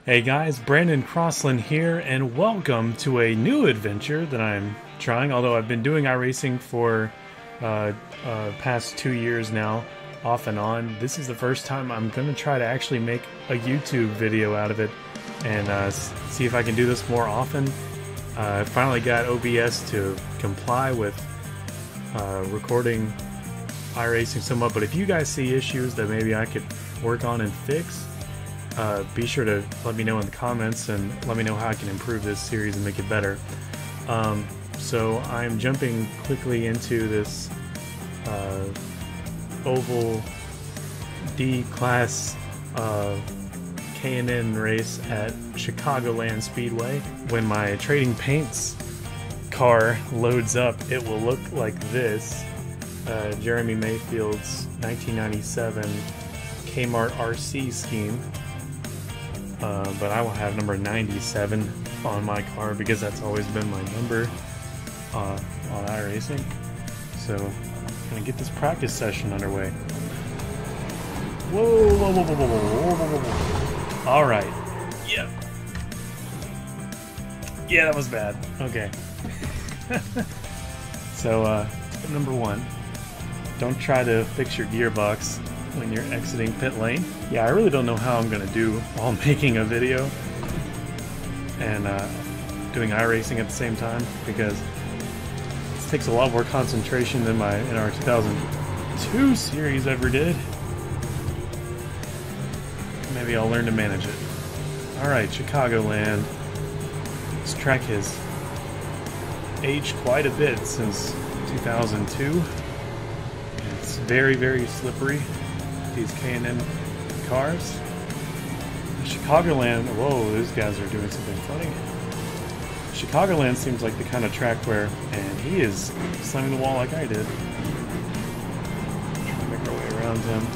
Hey guys, Brandon Crossland here, and welcome to a new adventure that I'm trying. Although I've been doing iRacing for past 2 years now, off and on. This is the first time I'm going to try to actually make a YouTube video out of it and see if I can do this more often. I finally got OBS to comply with recording iRacing somewhat, but if you guys see issues that maybe I could work on and fix, be sure to let me know in the comments and let me know how I can improve this series and make it better. So I'm jumping quickly into this oval D-class K&N race at Chicagoland Speedway. When my Trading Paints car loads up, it will look like this. Jeremy Mayfield's 1997 Kmart RC scheme. But I will have number 97 on my car because that's always been my number on iRacing. So I'm gonna get this practice session underway. Whoa, whoa, whoa, whoa, whoa, whoa, whoa, whoa, whoa. All right. Yep. Yeah, that was bad. Okay. So tip number 1: don't try to fix your gearbox when you're exiting pit lane. Yeah, I really don't know how I'm gonna do while making a video and doing iRacing at the same time, because this takes a lot more concentration than in our 2002 series ever did. Maybe I'll learn to manage it. Alright, Chicagoland. This track has aged quite a bit since 2002. It's very, very slippery. These K&N cars. Chicagoland, whoa, these guys are doing something funny. Chicagoland seems like the kind of track where, and he is slamming the wall like I did. Trying to make our way around him.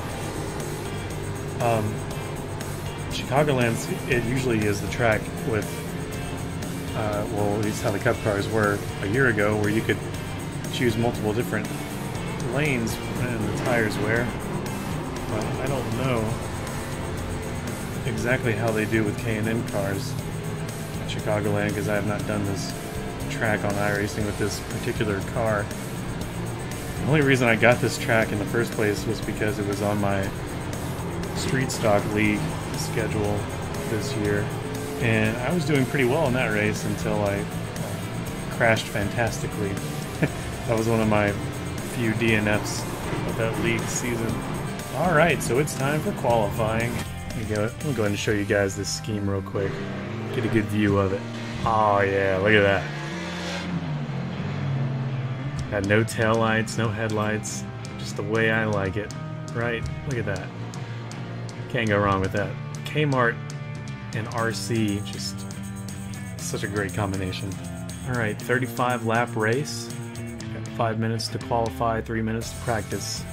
Chicagoland, it usually is the track with, well, at least how the Cup cars were a year ago, where you could choose multiple different lanes and the tires wear. I don't know exactly how they do with K&N cars at Chicagoland, because I have not done this track on iRacing with this particular car. The only reason I got this track in the first place was because it was on my Street Stock League schedule this year, and I was doing pretty well in that race until I crashed fantastically. That was one of my few DNFs of that league season. Alright, so it's time for qualifying. I'll go ahead and show you guys this scheme real quick. Get a good view of it. Oh yeah, look at that. Got no tail lights, no headlights. Just the way I like it. Right? Look at that. Can't go wrong with that. Kmart and RC, just such a great combination. Alright, 35 lap race. Got 5 minutes to qualify, 3 minutes to practice.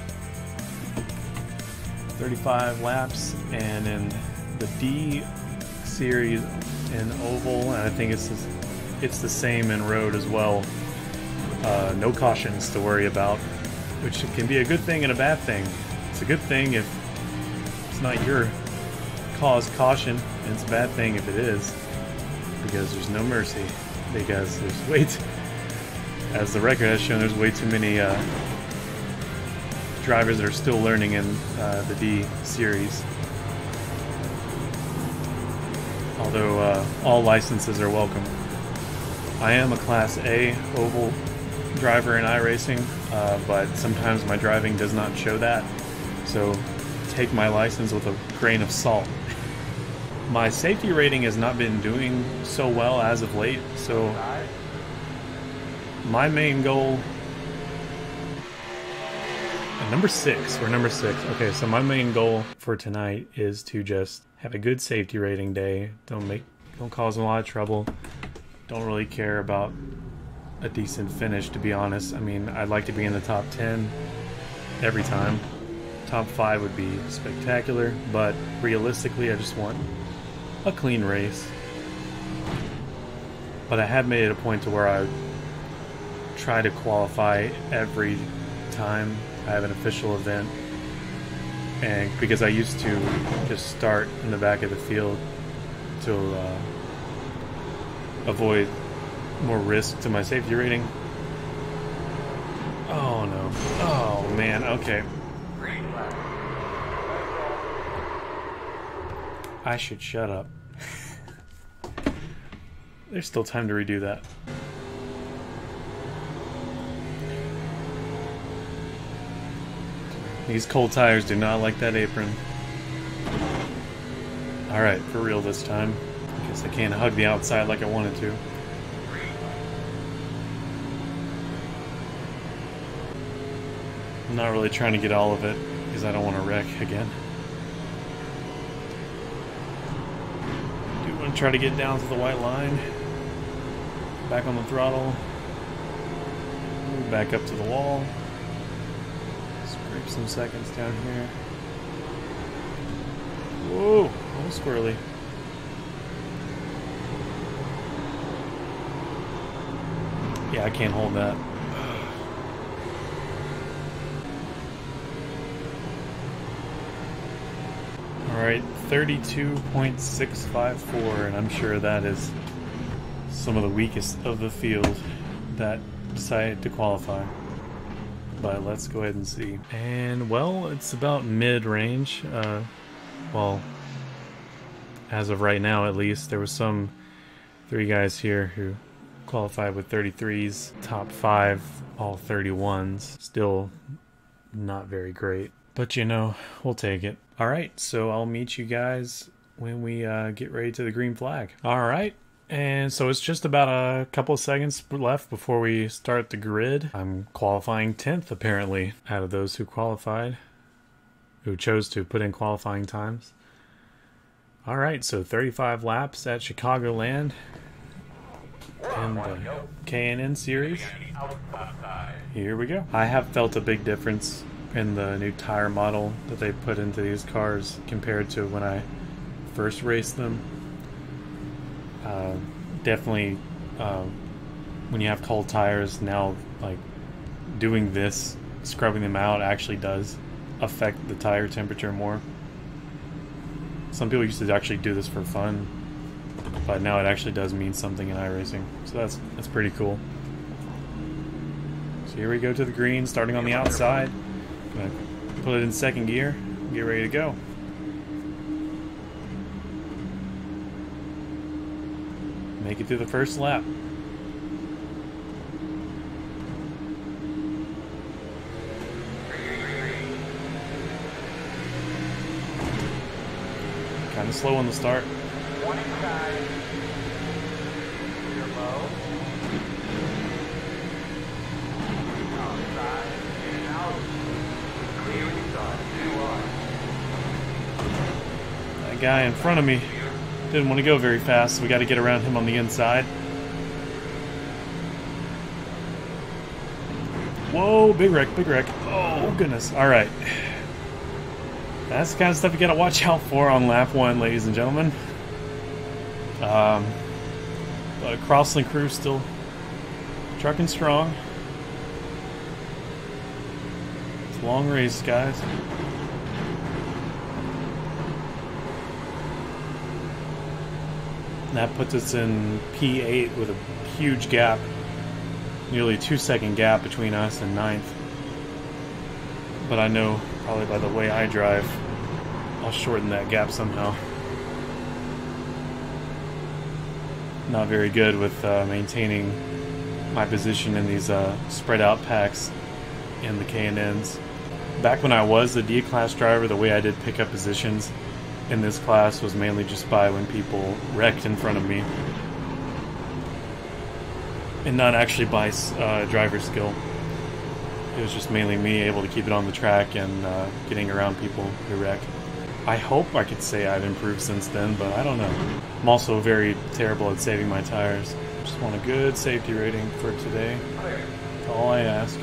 35 laps, and in the D series in oval, and I think it's the same in road as well. No cautions to worry about, which can be a good thing and a bad thing. It's a good thing if it's not your cause caution, and it's a bad thing if it is, because there's no mercy, because there's way too, as the record has shown, there's way too many drivers that are still learning in the D series. Although all licenses are welcome. I am a Class A oval driver in iRacing, but sometimes my driving does not show that, so take my license with a grain of salt. My safety rating has not been doing so well as of late, so my main goal... Number 6. We're number 6. Okay, so my main goal for tonight is to just have a good safety rating day. Don't cause a lot of trouble. Don't really care about a decent finish, to be honest. I mean, I'd like to be in the top 10 every time. Top 5 would be spectacular, but realistically, I just want a clean race. But I have made it a point to where I try to qualify every time I have an official event, and because I used to just start in the back of the field to avoid more risk to my safety rating. Oh no. Oh man, okay. I should shut up. There's still time to redo that. These cold tires do not like that apron. Alright, for real this time. I guess I can't hug the outside like I wanted to. I'm not really trying to get all of it because I don't want to wreck again. I do want to try to get down to the white line. Back on the throttle. Move back up to the wall. Scrape some seconds down here. Whoa, a little squirrely. Yeah, I can't hold that. Alright, 32.654, and I'm sure that is some of the weakest of the field that decided to qualify. But let's go ahead and see. And, well, it's about mid-range. Well, as of right now at least, there was some 3 guys here who qualified with 33s. Top 5, all 31s. Still not very great. But, you know, we'll take it. Alright, so I'll meet you guys when we get ready to the green flag. Alright, and so it's just about a couple of seconds left before we start the grid. I'm qualifying 10th, apparently, out of those who qualified, who chose to put in qualifying times. Alright, so 35 laps at Chicagoland in the K&N series. Here we go. I have felt a big difference in the new tire model that they put into these cars compared to when I first raced them. Definitely when you have cold tires now, like doing this, scrubbing them out actually does affect the tire temperature more. Some people used to actually do this for fun, but now it actually does mean something in iRacing, so that's pretty cool. So here we go to the green, starting on the outside. Gonna put it in second gear, get ready to go. Make it through the first lap. Kind of slow on the start. That guy in front of me didn't want to go very fast, so we got to get around him on the inside. Whoa, big wreck, big wreck. Oh, goodness. All right. That's the kind of stuff you got to watch out for on lap 1, ladies and gentlemen. Crossland crew still trucking strong. It's a long race, guys. That puts us in P8 with a huge gap, nearly a 2-second gap between us and 9th. But I know, probably by the way I drive, I'll shorten that gap somehow. Not very good with maintaining my position in these spread out packs in the K&Ns. Back when I was a D-class driver, the way I did pick up positions in this class was mainly just by when people wrecked in front of me, and not actually by driver skill. It was just mainly me able to keep it on the track and getting around people who wreck. I hope I could say I've improved since then, but I don't know. I'm also very terrible at saving my tires. Just want a good safety rating for today. That's all I ask.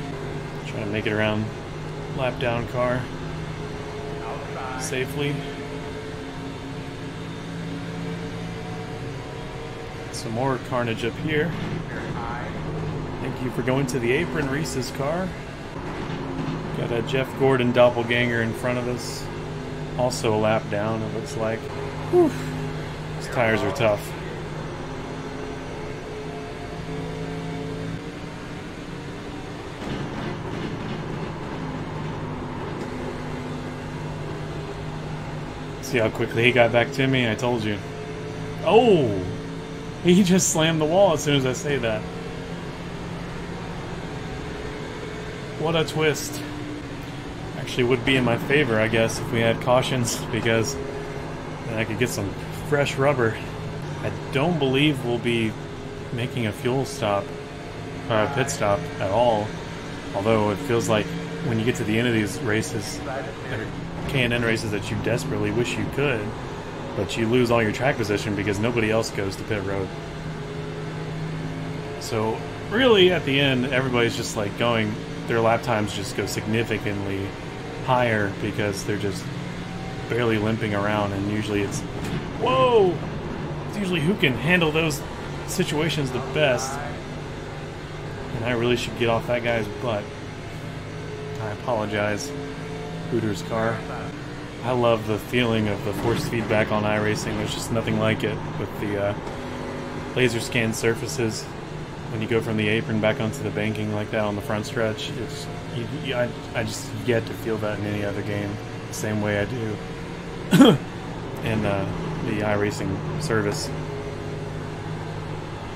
Trying to make it around lap down car safely. Some more carnage up here. Thank you for going to the apron, Reese's car. Got a Jeff Gordon doppelganger in front of us. Also a lap down, it looks like. Whew. It's tires are tough. See how quickly he got back to me? I told you. Oh! He just slammed the wall as soon as I say that. What a twist. Actually would be in my favor, I guess, if we had cautions, because then I could get some fresh rubber. I don't believe we'll be making a fuel stop, pit stop at all. Although it feels like when you get to the end of these races, K&N races, that you desperately wish you could, but you lose all your track position because nobody else goes to pit road. So really at the end, everybody's just like going, their lap times just go significantly higher because they're just barely limping around, and usually it's, whoa! It's usually who can handle those situations the best. And I really should get off that guy's butt. I apologize, Hooter's car. I love the feeling of the force feedback on iRacing. There's just nothing like it with the laser scan surfaces. When you go from the apron back onto the banking like that on the front stretch, it's I just yet to feel that in any other game the same way I do in the iRacing service.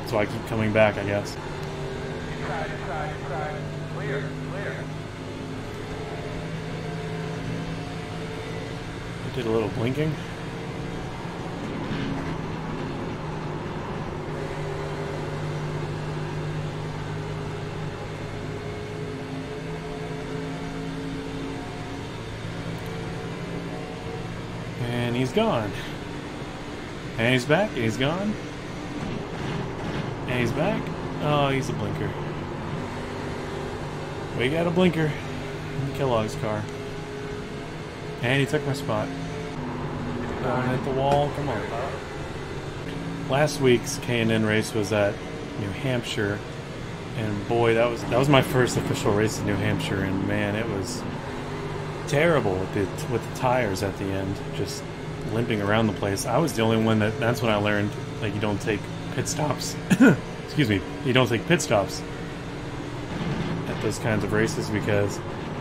So I keep coming back, I guess. Clear. I did a little blinking. And he's gone. And he's back, and he's gone. And he's back. Oh, he's a blinker. We got a blinker in Kellogg's car. And he took my spot. Going at the wall, come on. Last week's K&N race was at New Hampshire. And boy, that was my first official race in New Hampshire, and man, it was terrible with the tires at the end, just limping around the place. I was the only one that's when I learned, like, you don't take pit stops. Excuse me, you don't take pit stops at those kinds of races, because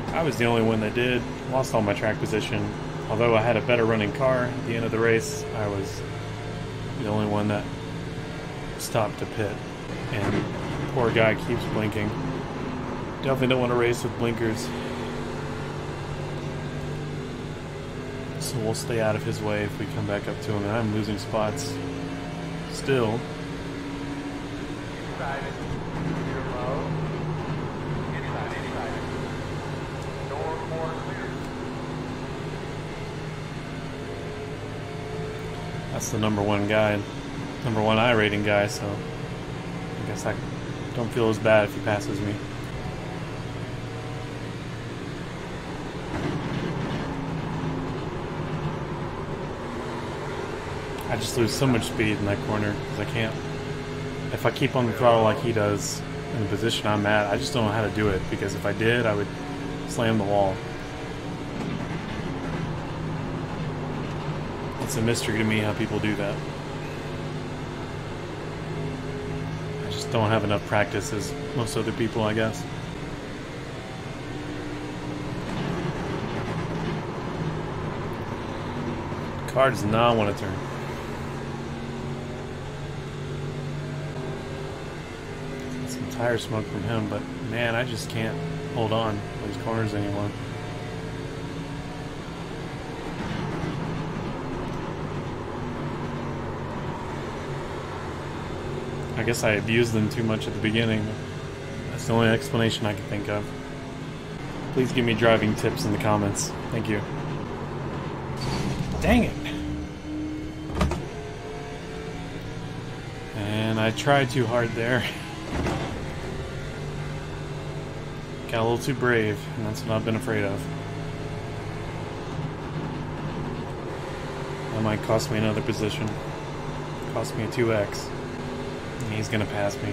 I was the only one that did. Lost all my track position. Although I had a better running car at the end of the race, I was the only one that stopped to pit. And poor guy keeps blinking. Definitely don't want to race with blinkers. So we'll stay out of his way if we come back up to him. And I'm losing spots still. That's the number one guy, number one iRating guy, so I guess I don't feel as bad if he passes me. I just lose so much speed in that corner because I can't. If I keep on the throttle like he does in the position I'm at, I just don't know how to do it, because if I did, I would slam the wall. It's a mystery to me how people do that. I just don't have enough practice as most other people, I guess. The car does not want to turn. Some tire smoke from him, but man, I just can't hold on to these corners anymore. I guess I abused them too much at the beginning. That's the only explanation I can think of. Please give me driving tips in the comments. Thank you. Dang it! And I tried too hard there. Got a little too brave, and that's what I've been afraid of. That might cost me another position. Cost me a 2x. And he's gonna pass me.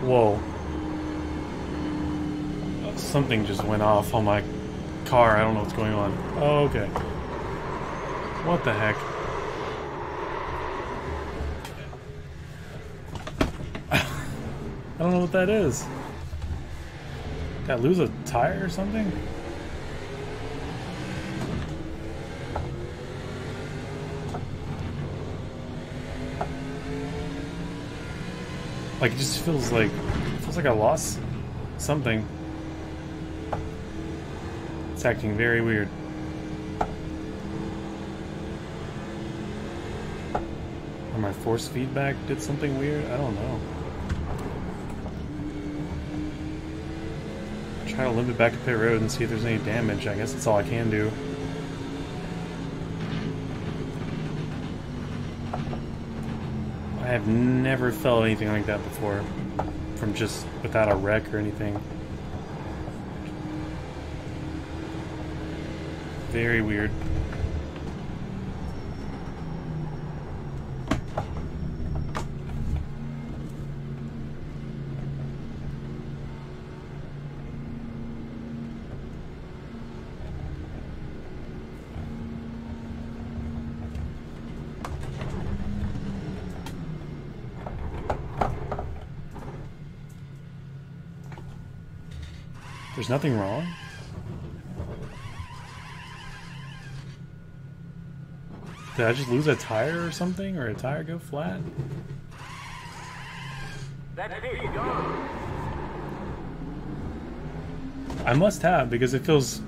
Whoa. Something just went off on my car. I don't know what's going on. Oh, okay. What the heck? I don't know what that is. Did I lose a tire or something? Like, it just feels like I lost something. It's acting very weird. Or my force feedback did something weird? I don't know. Try to limp it back to pit road and see if there's any damage. I guess that's all I can do. I have never felt anything like that before, from just without a wreck or anything. Very weird. There's nothing wrong? Did I just lose a tire or something? Or a tire go flat? That's it, go. I must have, because it feels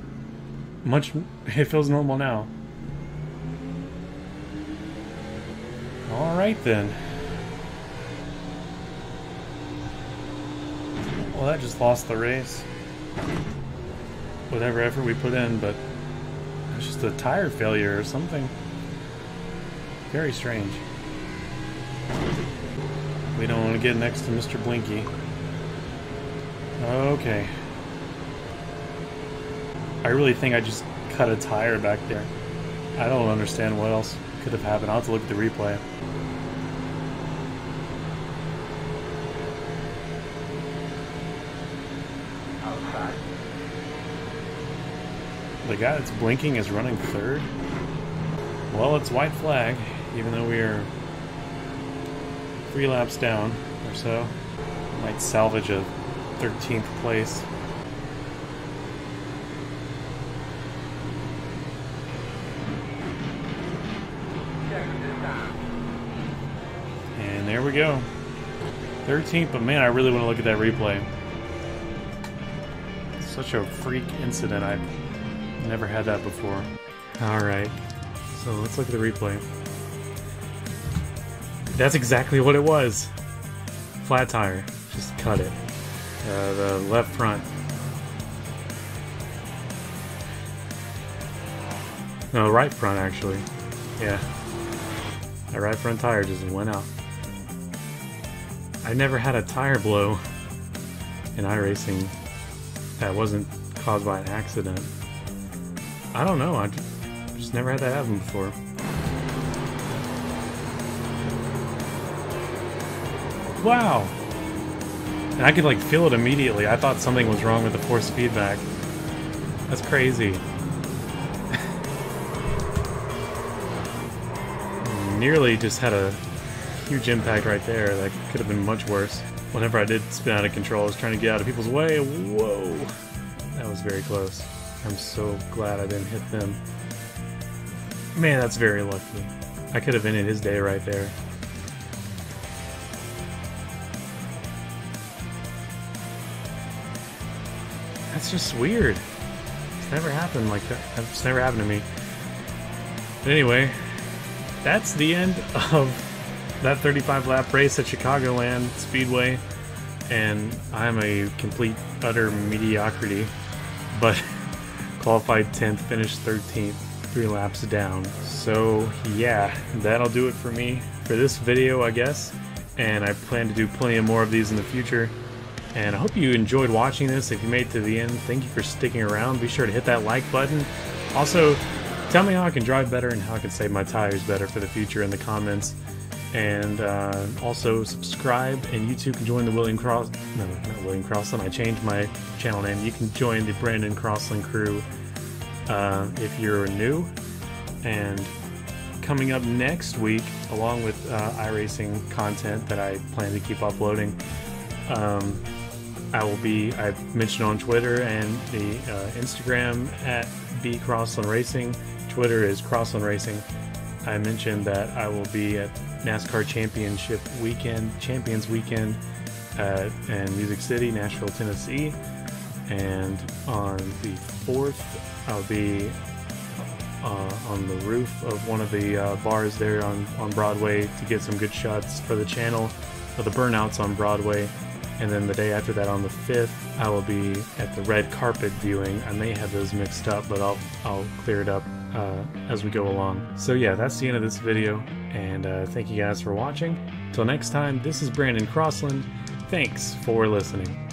normal now. Alright then. Well, that just lost the race. Whatever effort we put in, but it's just a tire failure or something. Very strange. We don't want to get next to Mr. Blinky. Okay. I really think I just cut a tire back there. I don't understand what else could have happened. I'll have to look at the replay. The guy that's blinking is running third. Well, it's white flag, even though we are 3 laps down or so. Might salvage a 13th place. And there we go. 13th, but man, I really want to look at that replay. Such a freak incident. I've never had that before. Alright, so let's look at the replay. That's exactly what it was. Flat tire. Just cut it. The left front. No, right front actually. Yeah. That right front tire just went out. I never had a tire blow in iRacing that wasn't caused by an accident. I don't know, I just never had that happen before. Wow! And I could like feel it immediately. I thought something was wrong with the force feedback. That's crazy. Nearly just had a huge impact right there. That could have been much worse. Whenever I did spin out of control, I was trying to get out of people's way. Whoa! That was very close. I'm so glad I didn't hit them. Man, that's very lucky. I could have ended his day right there. That's just weird. It's never happened like that. It's never happened to me. But anyway, that's the end of that 35 lap race at Chicagoland Speedway. And I'm a complete, utter mediocrity. But qualified 10th, finished 13th, 3 laps down. So yeah, that'll do it for me for this video, I guess. And I plan to do plenty of more of these in the future. And I hope you enjoyed watching this. If you made it to the end, thank you for sticking around. Be sure to hit that like button. Also, tell me how I can drive better and how I can save my tires better for the future in the comments. And also subscribe, and you too can join the not William Crossland, I changed my channel name. You can join the Brandon Crossland crew if you're new. And coming up next week, along with iRacing content that I plan to keep uploading, I've mentioned on Twitter and the Instagram at @bcrosslandracing. Twitter is Crossland Racing. I mentioned that I will be at NASCAR Champions Weekend in Music City, Nashville, Tennessee. And on the 4th, I'll be on the roof of one of the bars there on Broadway to get some good shots for the channel of the burnouts on Broadway. And then the day after that, on the 5th, I will be at the red carpet viewing. I may have those mixed up, but I'll clear it up as we go along. So yeah, that's the end of this video, and thank you guys for watching. Till next time, this is Brandon Crossland. Thanks for listening.